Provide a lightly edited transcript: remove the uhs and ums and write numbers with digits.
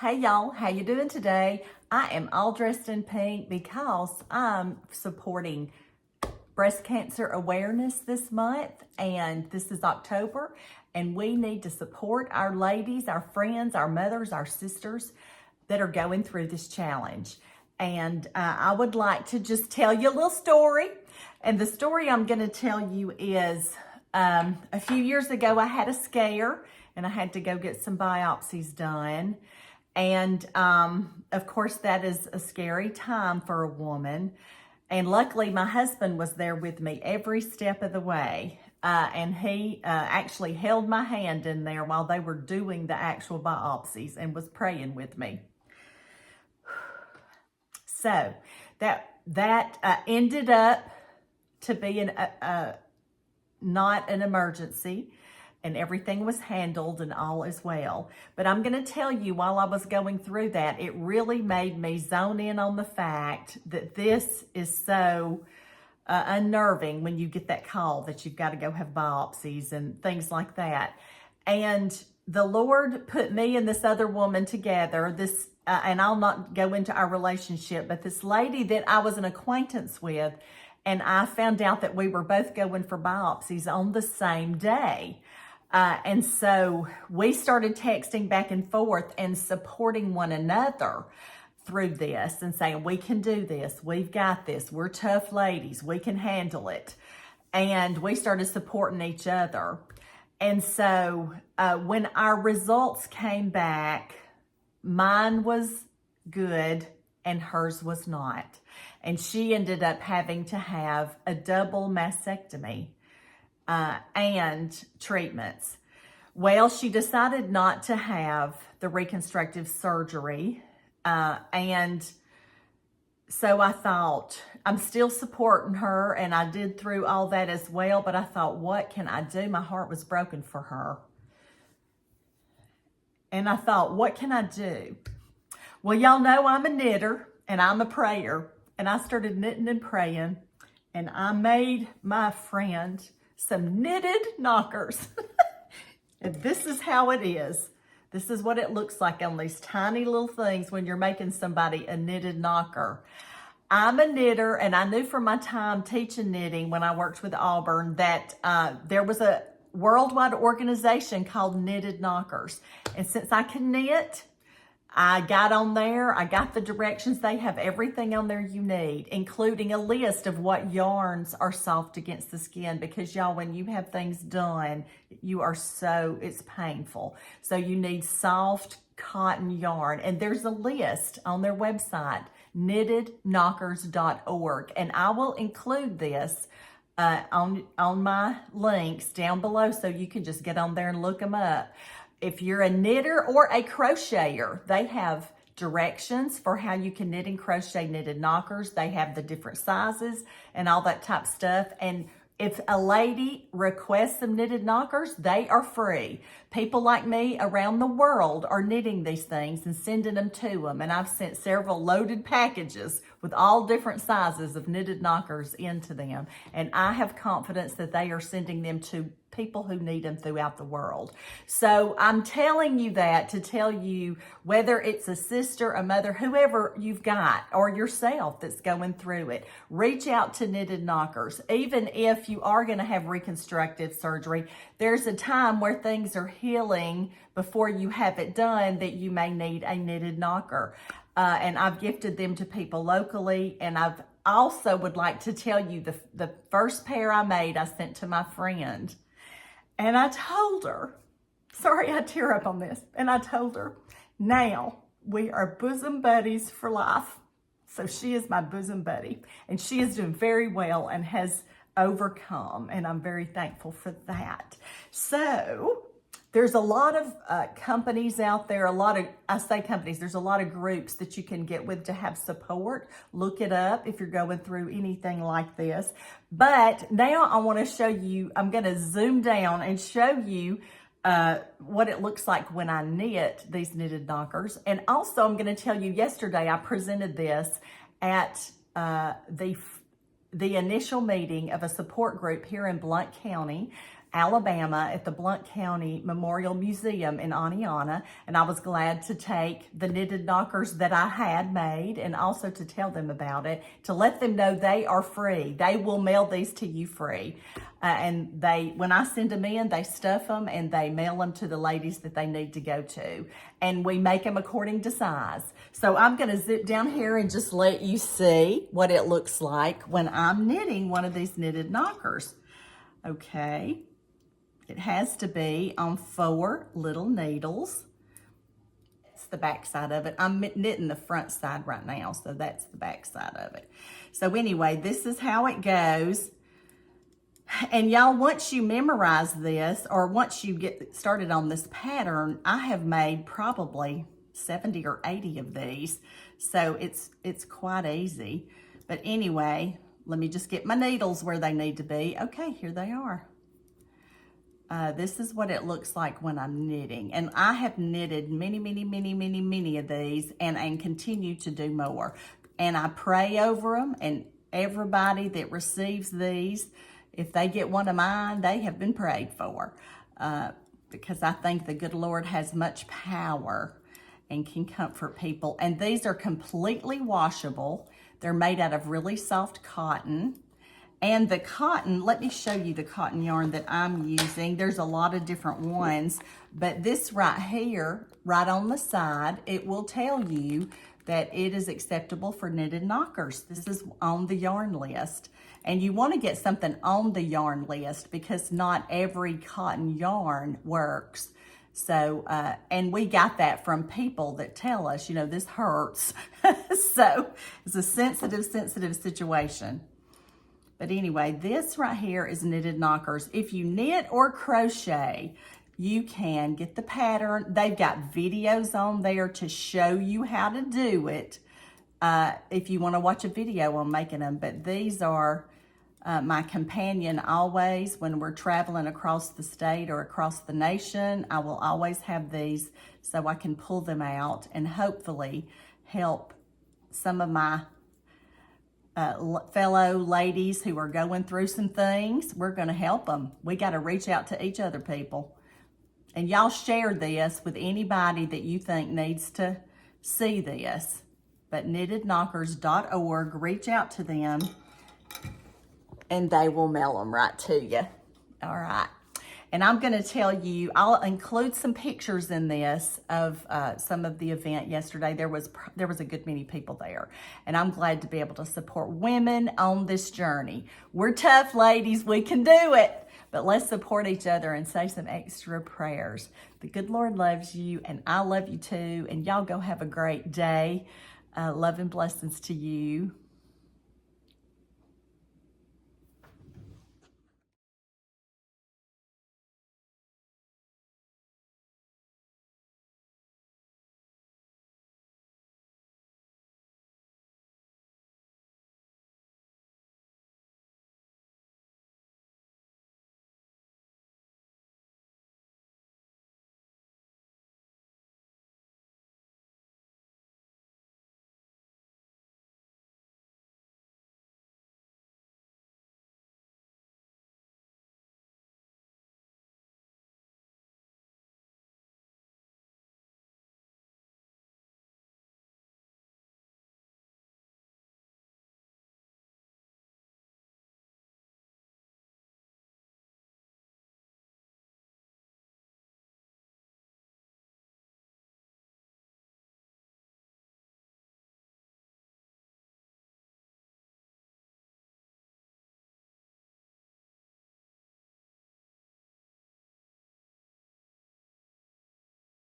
Hey y'all, how you doing today? I am all dressed in pink because I'm supporting breast cancer awareness this month, and this is October, and we need to support our ladies, our friends, our mothers, our sisters that are going through this challenge. And I would like to just tell you a little story. And the story I'm going to tell you is a few years ago I had a scare and I had to go get some biopsies done. And of course, that is a scary time for a woman. And luckily, my husband was there with me every step of the way. And he actually held my hand in there while they were doing the actual biopsies and was praying with me. So that ended up to be not an emergency, and everything was handled and all is well. But I'm going to tell you, while I was going through that, it really made me zone in on the fact that this is so unnerving when you get that call that you've got to go have biopsies and things like that. And the Lord put me and this other woman together, and I'll not go into our relationship, but this lady that I was an acquaintance with, and I found out that we were both going for biopsies on the same day. And so we started texting back and forth and supporting one another through this and saying, we can do this. We've got this. We're tough ladies. We can handle it. And we started supporting each other. And so when our results came back, mine was good and hers was not. And she ended up having to have a double mastectomy and treatments. Well, she decided not to have the reconstructive surgery. And so I thought, I'm still supporting her, and I did through all that as well. But I thought, what can I do? My heart was broken for her. And I thought, what can I do? Well, y'all know I'm a knitter and I'm a prayer. And I started knitting and praying. And I made my friend some knitted knockers. And this is how it is. This is what it looks like on these tiny little things when you're making somebody a knitted knocker. I'm a knitter, and I knew from my time teaching knitting when I worked with Auburn that there was a worldwide organization called Knitted Knockers. And since I can knit, I got on there, I got the directions. They have everything on there you need, including a list of what yarns are soft against the skin, because y'all, when you have things done, it's painful. So you need soft cotton yarn, and there's a list on their website, knittedknockers.org, and I will include this on my links down below, so you can just get on there and look them up. If you're a knitter or a crocheter, they have directions for how you can knit and crochet knitted knockers. They have the different sizes and all that type of stuff. And if a lady requests some knitted knockers, they are free. People like me around the world are knitting these things and sending them to them. And I've sent several loaded packages with all different sizes of knitted knockers into them. And I have confidence that they are sending them to people who need them throughout the world. So I'm telling you that to tell you, whether it's a sister, a mother, whoever you've got, or yourself that's going through it, reach out to Knitted Knockers. Even if you are going to have reconstructive surgery, there's a time where things are healing before you have it done that you may need a knitted knocker. And I've gifted them to people locally, and I've also would like to tell you the first pair I made, I sent to my friend. And I told her, sorry I tear up on this, and I told her, now we are bosom buddies for life. So she is my bosom buddy, and she is doing very well and has overcome, and I'm very thankful for that. So there's a lot of companies out there, there's a lot of groups that you can get with to have support. Look it up if you're going through anything like this. But now I want to show you, I'm going to zoom down and show you what it looks like when I knit these knitted knockers. And also I'm going to tell you, yesterday I presented this at the initial meeting of a support group here in Blount County. Alabama at the Blount County Memorial Museum in Aniana, and I was glad to take the knitted knockers that I had made and also to tell them about it, to let them know they are free. They will mail these to you free. And when I send them in, they stuff them and they mail them to the ladies that they need to go to. And we make them according to size. So I'm gonna zip down here and just let you see what it looks like when I'm knitting one of these knitted knockers. Okay. It has to be on 4 little needles. That's the back side of it. I'm knitting the front side right now, so that's the back side of it. So anyway, this is how it goes. And y'all, once you memorize this, or once you get started on this pattern, I have made probably 70 or 80 of these. So it's quite easy. But anyway, let me just get my needles where they need to be. Okay, here they are. This is what it looks like when I'm knitting. And I have knitted many of these and continue to do more. And I pray over them, and everybody that receives these, if they get one of mine, they have been prayed for. Because I think the good Lord has much power and can comfort people. And these are completely washable. They're made out of really soft cotton. And the cotton, let me show you the cotton yarn that I'm using. There's a lot of different ones, but this right here, right on the side, it will tell you that it is acceptable for knitted knockers. This is on the yarn list. And you want to get something on the yarn list because not every cotton yarn works. So, and we got that from people that tell us, you know, this hurts. So it's a sensitive situation. But anyway, this right here is knitted knockers. If you knit or crochet, you can get the pattern. They've got videos on there to show you how to do it if you want to watch a video on making them. But these are my companion always when we're traveling across the state or across the nation. I will always have these so I can pull them out and hopefully help some of my fellow ladies who are going through some things. We're going to help them. We got to reach out to each other, people. And y'all share this with anybody that you think needs to see this. But knittedknockers.org, reach out to them and they will mail them right to you. All right. And I'm going to tell you, I'll include some pictures in this of some of the event yesterday. There was a good many people there. And I'm glad to be able to support women on this journey. We're tough, ladies. We can do it. But let's support each other and say some extra prayers. The good Lord loves you, and I love you too. And y'all go have a great day. Love and blessings to you.